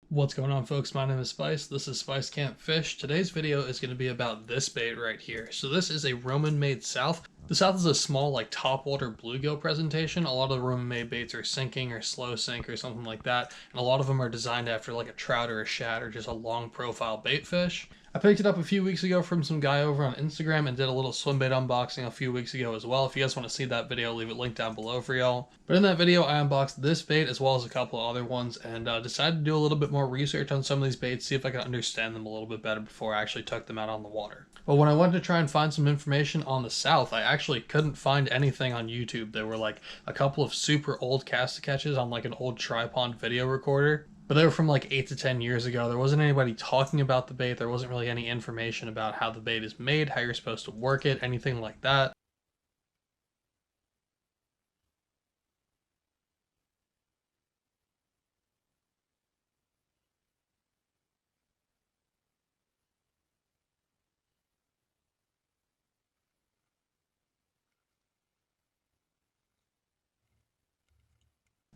What's going on, folks? My name is Spice. This is Spice Can't Fish. Today's video is going to be about this bait right here. So this is a Roman made South. The South is a small, like, topwater bluegill presentation. A lot of the Roman made baits are sinking or slow sink or something like that, and a lot of them are designed after like a trout or a shad or just a long profile bait fish. I picked it up a few weeks ago from some guy over on Instagram and did a little swim bait unboxing a few weeks ago as well. If you guys want to see that video, I'll leave it linked down below for y'all. But in that video, I unboxed this bait as well as a couple of other ones and decided to do a little bit more research on some of these baits, see if I could understand them a little bit better before I actually took them out on the water. But when I went to try and find some information on the South, I actually couldn't find anything on YouTube. There were like a couple of super old cast catches on like an old tripod video recorder. But they were from like 8 to 10 years ago. There wasn't anybody talking about the bait. There wasn't really any information about how the bait is made, how you're supposed to work it, anything like that.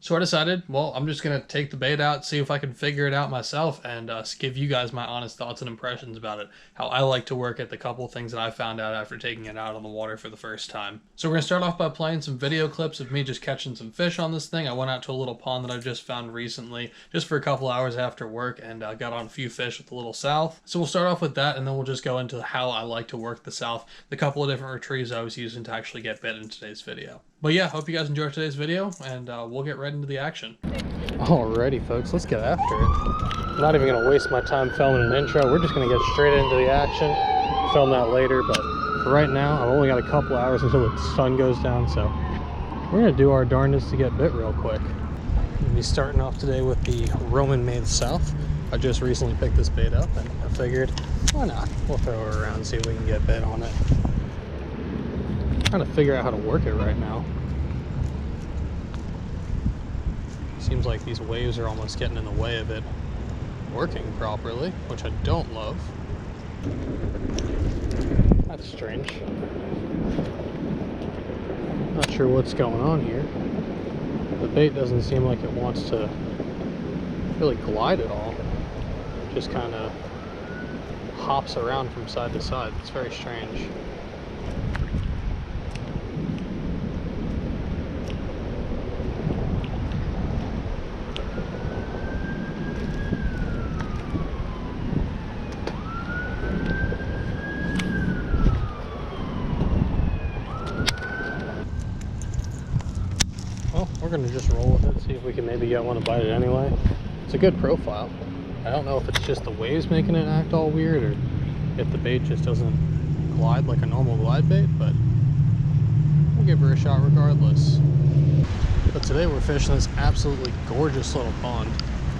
So I decided, well, I'm just going to take the bait out, see if I can figure it out myself, and give you guys my honest thoughts and impressions about it. How I like to work it, the couple of things that I found out after taking it out on the water for the first time. So we're going to start off by playing some video clips of me just catching some fish on this thing. I went out to a little pond that I just found recently, just for a couple hours after work, and got on a few fish with the little South. So we'll start off with that, and then we'll just go into how I like to work the South, the couple of different retrieves I was using to actually get bit in today's video. But yeah, hope you guys enjoyed today's video, and we'll get right into the action. Alrighty, folks, let's get after it. I'm not even going to waste my time filming an intro. We're just going to get straight into the action, film that later, but for right now, I've only got a couple hours until the sun goes down, so we're going to do our darndest to get bit real quick. We'll be starting off today with the Roman made South. I just recently picked this bait up, and I figured, why not? We'll throw her around and see if we can get bit on it. Trying to figure out how to work it right now. Seems like these waves are almost getting in the way of it working properly, which I don't love. That's strange. Not sure what's going on here. The bait doesn't seem like it wants to really glide at all. It just kind of hops around from side to side. It's very strange. We're going to just roll with it, see if we can maybe get one to bite it anyway. It's a good profile. I don't know if it's just the waves making it act all weird or if the bait just doesn't glide like a normal glide bait, but we'll give her a shot regardless. But today we're fishing this absolutely gorgeous little pond.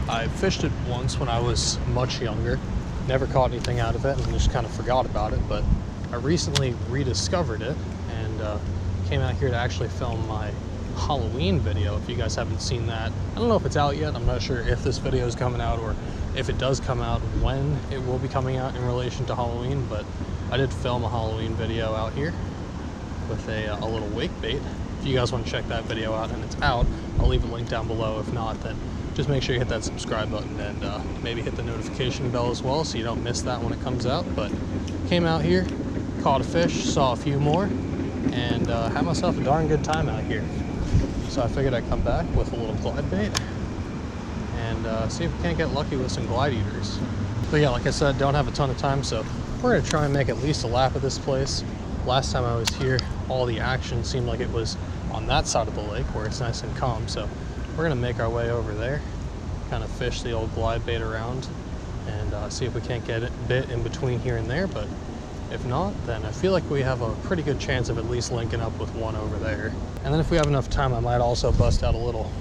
I fished it once when I was much younger, never caught anything out of it and just kind of forgot about it, but I recently rediscovered it and came out here to actually film my Halloween video. If you guys haven't seen that, I don't know if it's out yet. I'm not sure if this video is coming out or if it does come out, when it will be coming out in relation to Halloween, but I did film a Halloween video out here with a little wake bait. If you guys want to check that video out and it's out, I'll leave a link down below. If not, then just make sure you hit that subscribe button and maybe hit the notification bell as well so you don't miss that when it comes out. But came out here, caught a fish, saw a few more, and had myself a darn good time out here. So I figured I'd come back with a little glide bait and see if we can't get lucky with some glide eaters. But yeah, like I said, don't have a ton of time, so we're going to try and make at least a lap of this place. Last time I was here, all the action seemed like it was on that side of the lake where it's nice and calm, so we're going to make our way over there, kind of fish the old glide bait around and see if we can't get it bit in between here and there. But if not, then I feel like we have a pretty good chance of at least linking up with one over there. And then if we have enough time, I might also bust out a little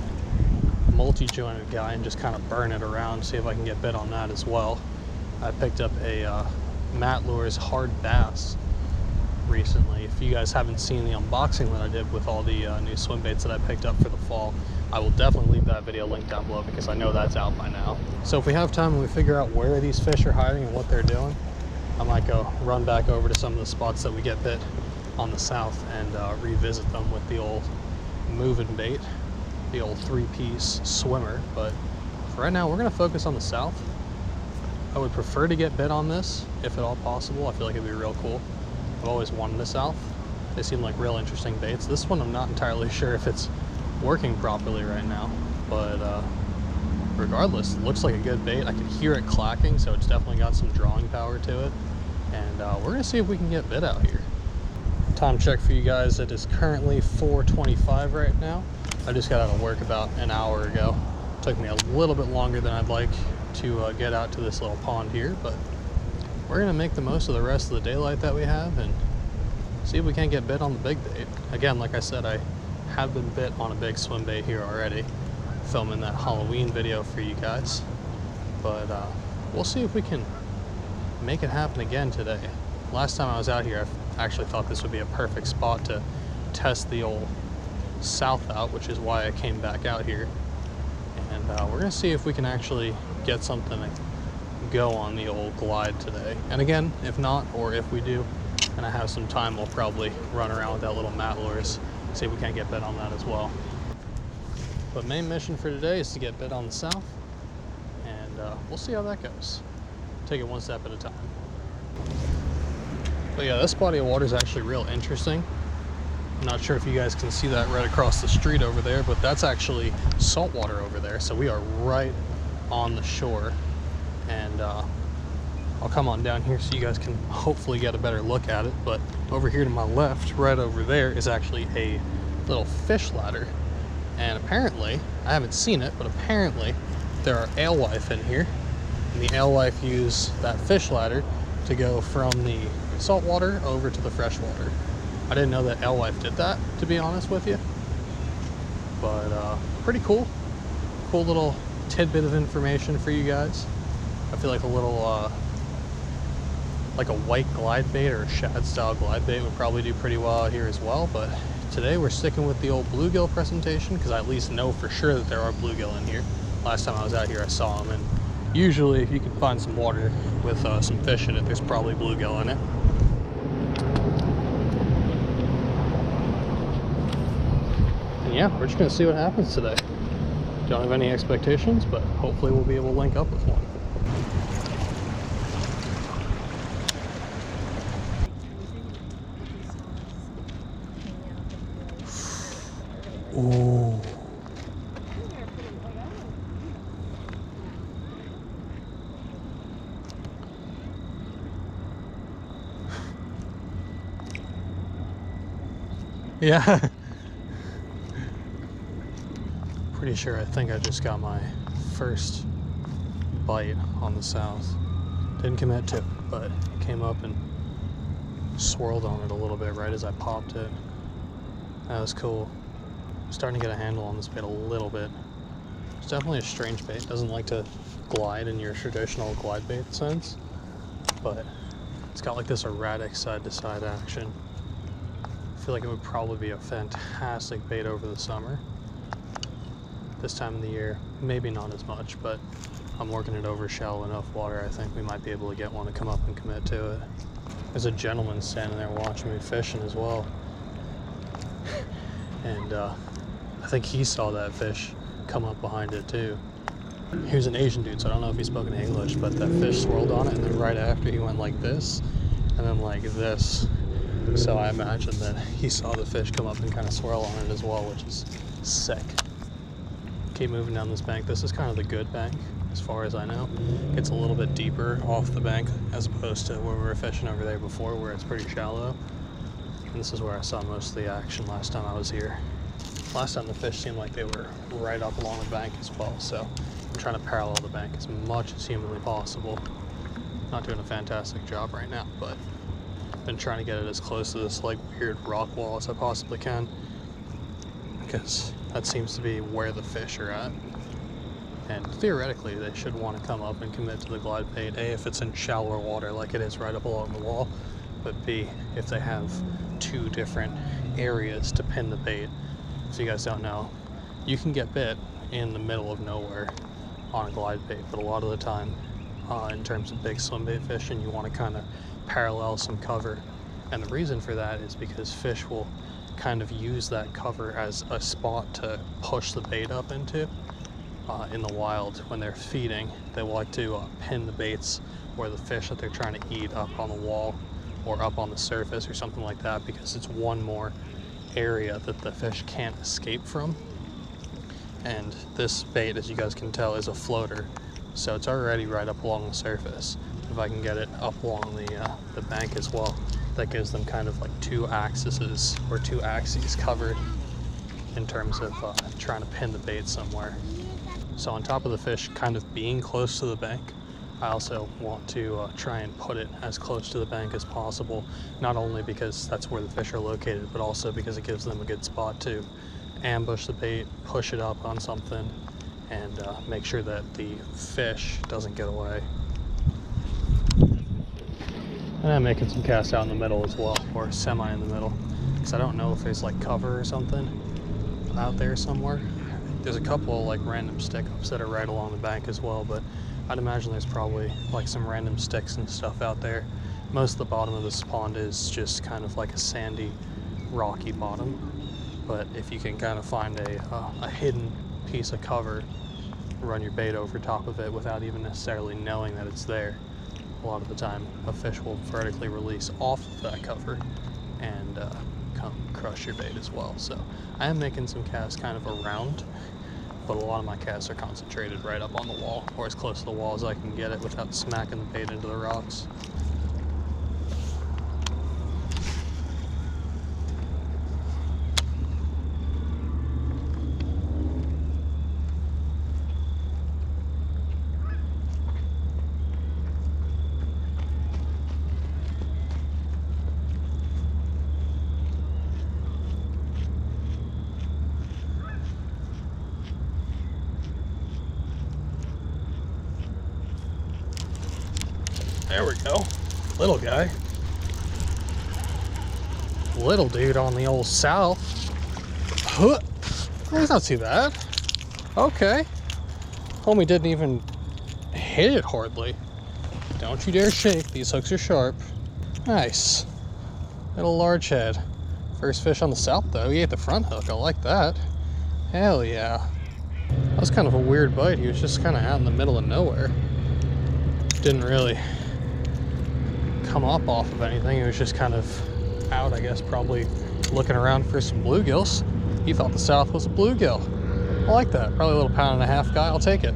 multi-jointed guy and just kind of burn it around, see if I can get bit on that as well. I picked up a Matt Lures hard bass recently. If you guys haven't seen the unboxing that I did with all the new swim baits that I picked up for the fall, I will definitely leave that video linked down below because I know that's out by now. So if we have time and we figure out where these fish are hiding and what they're doing, I might go run back over to some of the spots that we get bit on the South and revisit them with the old moving bait, the old 3-piece swimmer. But right now we're gonna focus on the south. I would prefer to get bit on this, if at all possible. I feel like it'd be real cool. I've always wanted the south. They seem like real interesting baits. This one I'm not entirely sure if it's working properly right now, but regardless, it looks like a good bait. I can hear it clacking, so it's definitely got some drawing power to it. And we're gonna see if we can get bit out here. Time check for you guys, it is currently 4:25 right now. I just got out of work about an hour ago. It took me a little bit longer than I'd like to get out to this little pond here, but we're gonna make the most of the rest of the daylight that we have and see if we can't get bit on the big bait. Again, like I said, I have been bit on a big swim bait here already, filming that Halloween video for you guys, but we'll see if we can make it happen again today. Last time I was out here, I actually thought this would be a perfect spot to test the old south out, which is why I came back out here. And we're gonna see if we can actually get something to go on the old glide today. And again, if not, or if we do, and I have some time, we'll probably run around with that little mat lures, see if we can't get bit on that as well. But main mission for today is to get bit on the south, and we'll see how that goes. Take it one step at a time. But yeah, this body of water is actually real interesting. I'm not sure if you guys can see that right across the street over there, but that's actually salt water over there. So we are right on the shore, and I'll come on down here so you guys can hopefully get a better look at it. But over here to my left, right over there, is actually a little fish ladder. And apparently, I haven't seen it, but apparently there are alewife in here. And the alewife use that fish ladder to go from the salt water over to the fresh water. I didn't know that alewife did that, to be honest with you. But pretty cool. Cool little tidbit of information for you guys. I feel like a little like a white glide bait or a shad style glide bait would probably do pretty well out here as well. But today we're sticking with the old bluegill presentation, because I at least know for sure that there are bluegill in here. Last time I was out here I saw them, and usually if you can find some water with some fish in it, there's probably bluegill in it. And yeah, we're just gonna see what happens today. Don't have any expectations, but hopefully we'll be able to link up with one. Ooh. Yeah. Pretty sure I think I just got my first bite on the south. Didn't commit to it, but it came up and swirled on it a little bit right as I popped it. That was cool. I'm starting to get a handle on this bait a little bit. It's definitely a strange bait. It doesn't like to glide in your traditional glide bait sense, but it's got like this erratic side to side action. I feel like it would probably be a fantastic bait over the summer. This time of the year, maybe not as much, but I'm working it over shallow enough water. I think we might be able to get one to come up and commit to it. There's a gentleman standing there watching me fishing as well. And I think he saw that fish come up behind it too. He was an Asian dude, so I don't know if he spoke in English, but that fish swirled on it, and then right after he went like this, and then like this. So I imagine that he saw the fish come up and kind of swirl on it as well, which is sick. Keep moving down this bank. This is kind of the good bank, as far as I know. It's a little bit deeper off the bank as opposed to where we were fishing over there before, where it's pretty shallow. And this is where I saw most of the action last time I was here. Last time the fish seemed like they were right up along the bank as well, so I'm trying to parallel the bank as much as humanly possible. Not doing a fantastic job right now, but I've been trying to get it as close to this like weird rock wall as I possibly can, because that seems to be where the fish are at. And theoretically, they should want to come up and commit to the glide bait. A, if it's in shallower water like it is right up along the wall, but B, if they have two different areas to pin the bait. So you guys don't know, you can get bit in the middle of nowhere on a glide bait, but a lot of the time, in terms of big swim bait fishing, you want to kind of parallel some cover. And the reason for that is because fish will kind of use that cover as a spot to push the bait up into. in the wild, when they're feeding, they like to pin the baits or the fish that they're trying to eat up on the wall or up on the surface or something like that, because it's one more area that the fish can't escape from. And this bait, as you guys can tell, is a floater, so it's already right up along the surface. If I can get it up along the bank as well, that gives them kind of like two axes covered in terms of trying to pin the bait somewhere. So on top of the fish kind of being close to the bank, I also want to try and put it as close to the bank as possible, not only because that's where the fish are located, but also because it gives them a good spot to ambush the bait, push it up on something, and make sure that the fish doesn't get away. And I'm making some casts out in the middle as well, or semi in the middle, because I don't know if there's like cover or something out there somewhere. There's a couple like random stick-ups that are right along the bank as well, but I'd imagine there's probably like some random sticks and stuff out there. Most of the bottom of this pond is just kind of like a sandy, rocky bottom, but if you can kind of find a hidden piece of cover, run your bait over top of it without even necessarily knowing that it's there, a lot of the time a fish will vertically release off of that cover and come crush your bait as well. So I am making some casts kind of around, but a lot of my casts are concentrated right up on the wall, or as close to the wall as I can get it without smacking the bait into the rocks. There we go. Little guy. Little dude on the old south. Huh. Oh, he's not too bad. Okay. Homie didn't even hit it hardly. Don't you dare shake. These hooks are sharp. Nice. Little large head. First fish on the south though. He ate the front hook. I like that. Hell yeah. That was kind of a weird bite. He was just kind of out in the middle of nowhere. Didn't really come up off of anything. It was just kind of out, I guess, probably looking around for some bluegills. He thought the south was a bluegill. I like that. Probably a little 1.5 pound guy. I'll take it.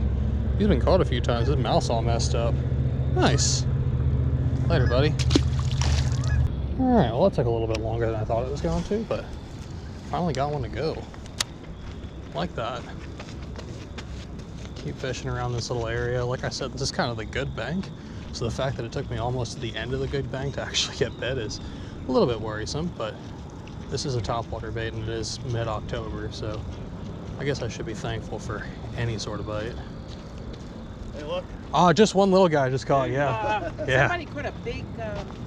He's been caught a few times. His mouth's all messed up. Nice. Later, buddy. All right, well, that took a little bit longer than I thought it was going to, but finally got one to go. Like that. Keep fishing around this little area. Like I said, this is kind of the good bank. So the fact that it took me almost to the end of the good bank to actually get bit is a little bit worrisome, but this is a topwater bait and it is mid-October, so I guess I should be thankful for any sort of bite. Hey, look. Oh, just one little guy just caught, yeah. Yeah. Somebody caught a big...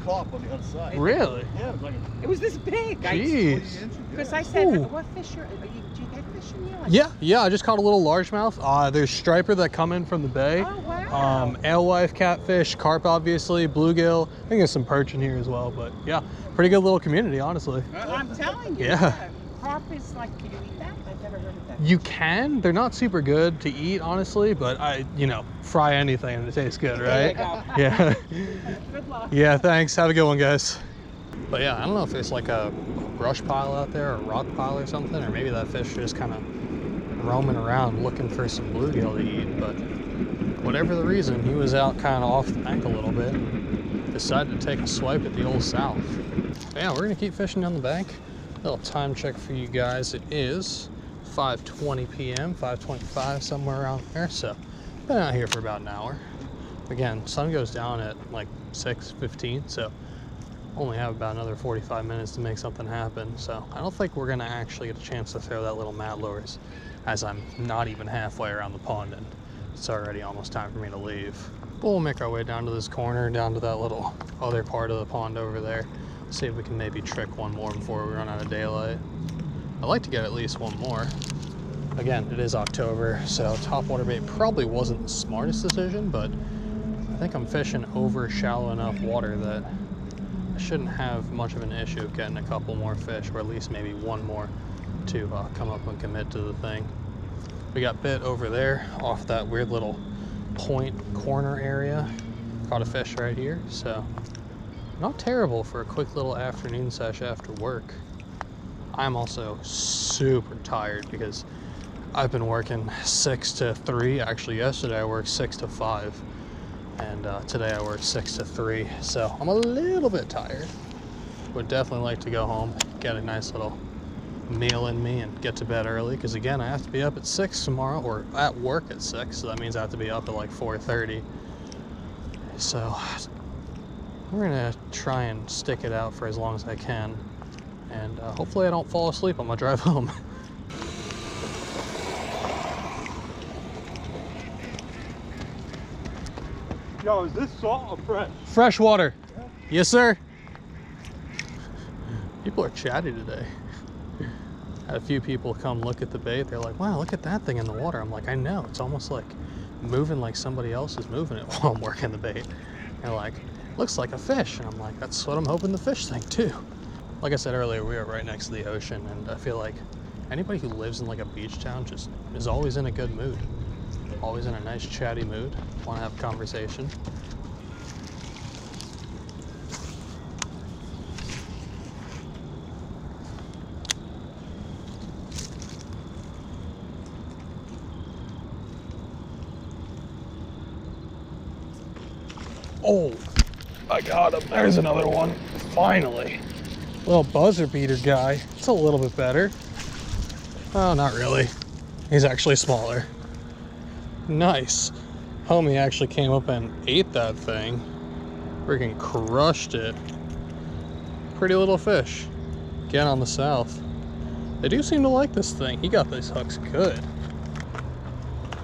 Carp on the other side. Really? Yeah, it was like It was this big. Jeez. Because I said, Ooh. what fish are you? Do you get fish in here? Yeah, I just caught a little largemouth. There's striper that come in from the bay. Oh, wow. Alewife, catfish, carp obviously, bluegill. I think there's some perch in here as well, but yeah, pretty good little community, honestly. Well, I'm telling you. Yeah. Carp is like, can you eat that? I've never heard of that. You can. They're not super good to eat, honestly, but fry anything and it tastes good, right? There you go. Yeah. Good luck. Yeah, thanks. Have a good one, guys. But yeah, I don't know if there's like a brush pile out there or a rock pile or something, or maybe that fish just kind of roaming around looking for some bluegill to eat, but whatever the reason, he was out kind of off the bank a little bit and decided to take a swipe at the old south. But yeah, we're gonna keep fishing down the bank. Little time check for you guys. It is 5:20 p.m., 5:25, somewhere around there. So been out here for about an hour. Again, sun goes down at like 6:15, so only have about another 45 minutes to make something happen. So I don't think we're gonna actually get a chance to throw that little mat lures, as I'm not even halfway around the pond and it's already almost time for me to leave. But we'll make our way down to this corner, down to that little other part of the pond over there. See if we can maybe trick one more before we run out of daylight. I'd like to get at least one more. Again, it is October, so topwater bait probably wasn't the smartest decision, but I think I'm fishing over shallow enough water that I shouldn't have much of an issue getting a couple more fish, or at least maybe one more to come up and commit to the thing. We got bit over there off that weird little point corner area. Caught a fish right here, so not terrible for a quick little afternoon sesh after work. I'm also super tired because I've been working 6 to 3. Actually, yesterday I worked 6 to 5, and today I worked 6 to 3. So I'm a little bit tired. Would definitely like to go home, get a nice little meal in me, and get to bed early. Because again, I have to be up at 6 tomorrow, or at work at 6. So that means I have to be up at like 4:30. So we're gonna try and stick it out for as long as I can, and hopefully I don't fall asleep on my drive home. Yo, is this salt or fresh? Fresh water. Yeah. Yes, sir. People are chatty today. Had a few people come look at the bait. They're like, wow, look at that thing in the water. I'm like, I know. It's almost like moving like somebody else is moving it while I'm working the bait. They're like, looks like a fish. And I'm like, that's what I'm hoping the fish think too. Like I said earlier, we are right next to the ocean, and I feel like anybody who lives in like a beach town just is always in a good mood. Always in a nice chatty mood. Want to have a conversation. Oh, I got him. There's another one. Finally. Little buzzer beater guy. It's a little bit better. Oh, not really. He's actually smaller. Nice. Homie actually came up and ate that thing. Freaking crushed it. Pretty little fish. Again on the south. They do seem to like this thing. He got these hooks good.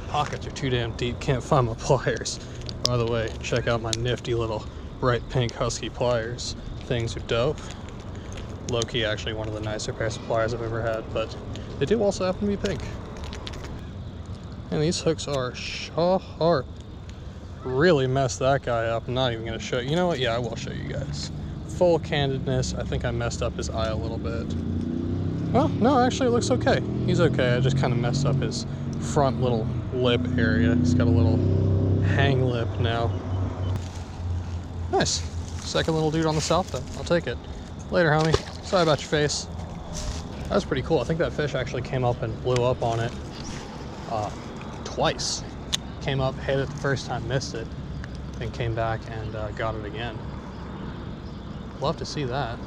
Pockets are too damn deep. Can't find my pliers. By the way, check out my nifty little bright pink husky pliers. Things are dope. Low-key actually one of the nicer pairs of pliers I've ever had, but they do also happen to be pink. And these hooks are sharp. Really messed that guy up. I'm not even gonna show you. You know what? Yeah, I will show you guys. Full candidness, I think I messed up his eye a little bit. Well, no, actually it looks okay. He's okay. I just kind of messed up his front little lip area. He's got a little hang lip now. Nice. Second little dude on the south though. I'll take it. Later, homie. Sorry about your face. That was pretty cool. I think that fish actually came up and blew up on it twice. Came up, hit it the first time, missed it, then came back and got it again. Love to see that.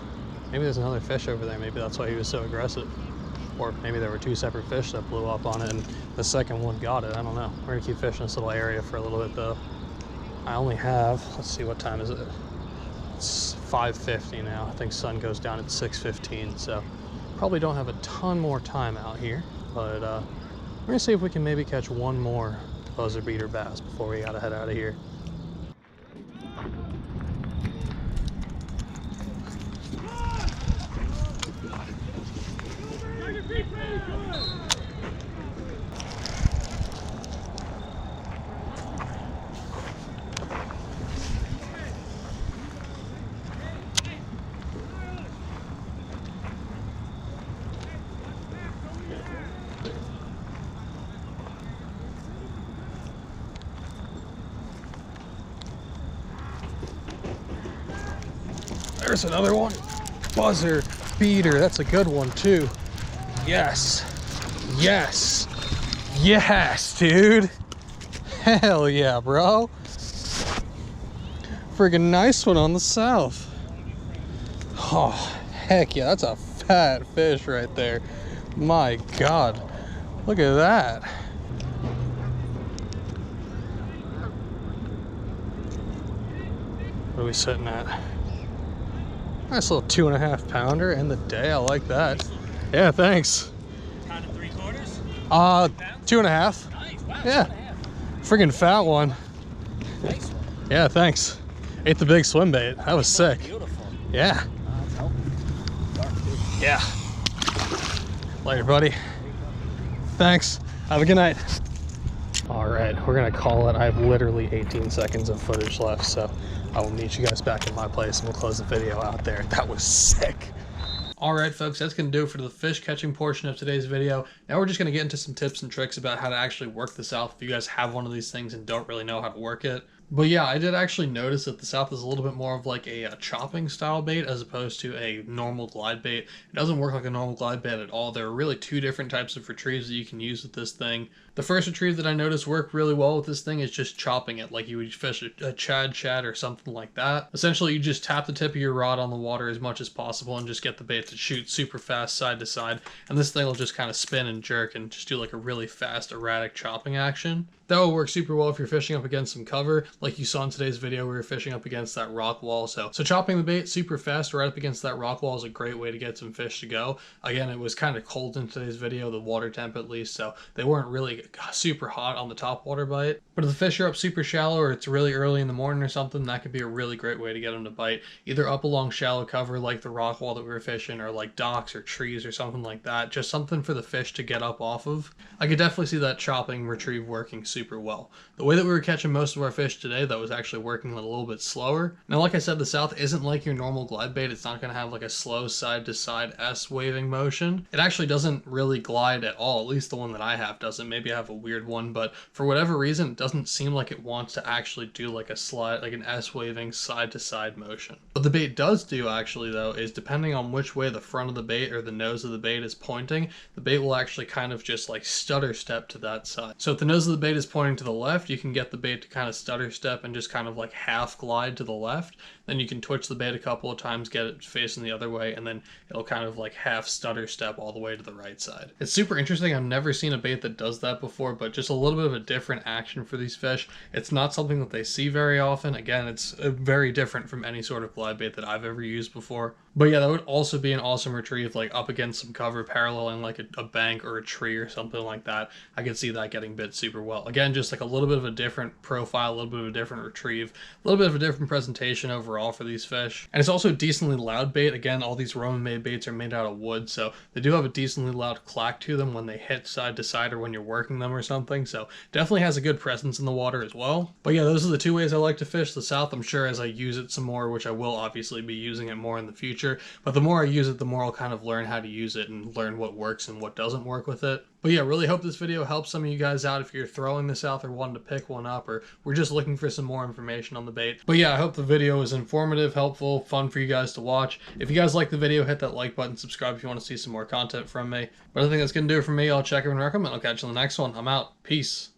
Maybe there's another fish over there. Maybe that's why he was so aggressive. Or maybe there were two separate fish that blew up on it and the second one got it. I don't know. We're gonna keep fishing this little area for a little bit though. I only have, let's see, what time is it? It's 5:50 now. I think sun goes down at 6:15, so probably don't have a ton more time out here, but we're gonna see if we can maybe catch one more buzzer beater bass before we gotta head out of here. There's another one. Buzzer beater. That's a good one too. Yes. Yes. Yes, dude. Hell yeah, bro. Friggin' nice one on the south. Oh, heck yeah. That's a fat fish right there. My God. Look at that. What are we sitting at? Nice little 2.5 pounder in the day. I like that. Yeah, thanks. Pound and 3/4? 2.5. Nice. Wow, Yeah. 2.5. Friggin' fat one. Nice one. Yeah, thanks. Ate the big swim bait. That was sick. Beautiful. Yeah. That's healthy. Dark too. Yeah. Later, buddy. Thanks. Have a good night. All right, we're gonna call it. I have literally 18 seconds of footage left, so I will meet you guys back in my place and we'll close the video out there. That was sick. Alright folks, that's going to do it for the fish catching portion of today's video. Now we're just going to get into some tips and tricks about how to actually work the South if you guys have one of these things and don't really know how to work it. But yeah, I did actually notice that the South is a little bit more of like a chopping style bait as opposed to a normal glide bait. It doesn't work like a normal glide bait at all. There are really two different types of retrieves that you can use with this thing. The first retrieve that I noticed worked really well with this thing is just chopping it, like you would fish a shad or something like that. Essentially, you just tap the tip of your rod on the water as much as possible and just get the bait to shoot super fast side to side. And this thing will just kind of spin and jerk and just do like a really fast, erratic chopping action. That will work super well if you're fishing up against some cover. Like you saw in today's video, we were fishing up against that rock wall. So chopping the bait super fast right up against that rock wall is a great way to get some fish to go. Again, it was kind of cold in today's video, the water temp at least, so they weren't really super hot on the top water bite. But if the fish are up super shallow or it's really early in the morning or something, that could be a really great way to get them to bite. Either up along shallow cover like the rock wall that we were fishing, or like docks or trees or something like that. Just something for the fish to get up off of. I could definitely see that chopping retrieve working super well. The way that we were catching most of our fish today, that was actually working a little bit slower. Now, like I said, the South isn't like your normal glide bait. It's not going to have like a slow side to side S waving motion. It actually doesn't really glide at all. At least the one that I have doesn't. Maybe I have a weird one, but for whatever reason, it doesn't seem like it wants to actually do like a slide, like an S waving side to side motion. What the bait does do actually though, is depending on which way the front of the bait or the nose of the bait is pointing, the bait will actually kind of just like stutter step to that side. So if the nose of the bait is pointing to the left, you can get the bait to kind of stutter step and just kind of like half glide to the left. Then you can twitch the bait a couple of times, get it facing the other way, and then it'll kind of like half stutter step all the way to the right side. It's super interesting. I've never seen a bait that does that before, but just a little bit of a different action for these fish. It's not something that they see very often. Again, it's very different from any sort of glide bait that I've ever used before. But yeah, that would also be an awesome retrieve, like up against some cover, paralleling like a bank or a tree or something like that. I could see that getting bit super well. Again, just like a little bit of a different profile, a little bit of a different retrieve, a little bit of a different presentation overall for these fish. And it's also a decently loud bait. Again, all these Roman-made baits are made out of wood, so they do have a decently loud clack to them when they hit side to side or when you're working them or something. So definitely has a good presence in the water as well. But yeah, those are the two ways I like to fish the South. I'm sure as I use it some more, which I will obviously be using it more in the future, but the more I use it, the more I'll kind of learn how to use it and learn what works and what doesn't work with it. But yeah, really hope this video helps some of you guys out if you're throwing this out or wanting to pick one up, or we're just looking for some more information on the bait. But yeah, I hope the video was informative, helpful, fun for you guys to watch. If you guys like the video, hit that like button, subscribe if you want to see some more content from me. But I think that's going to do it for me. I'll check everyone, and I'll catch you on the next one. I'm out. Peace.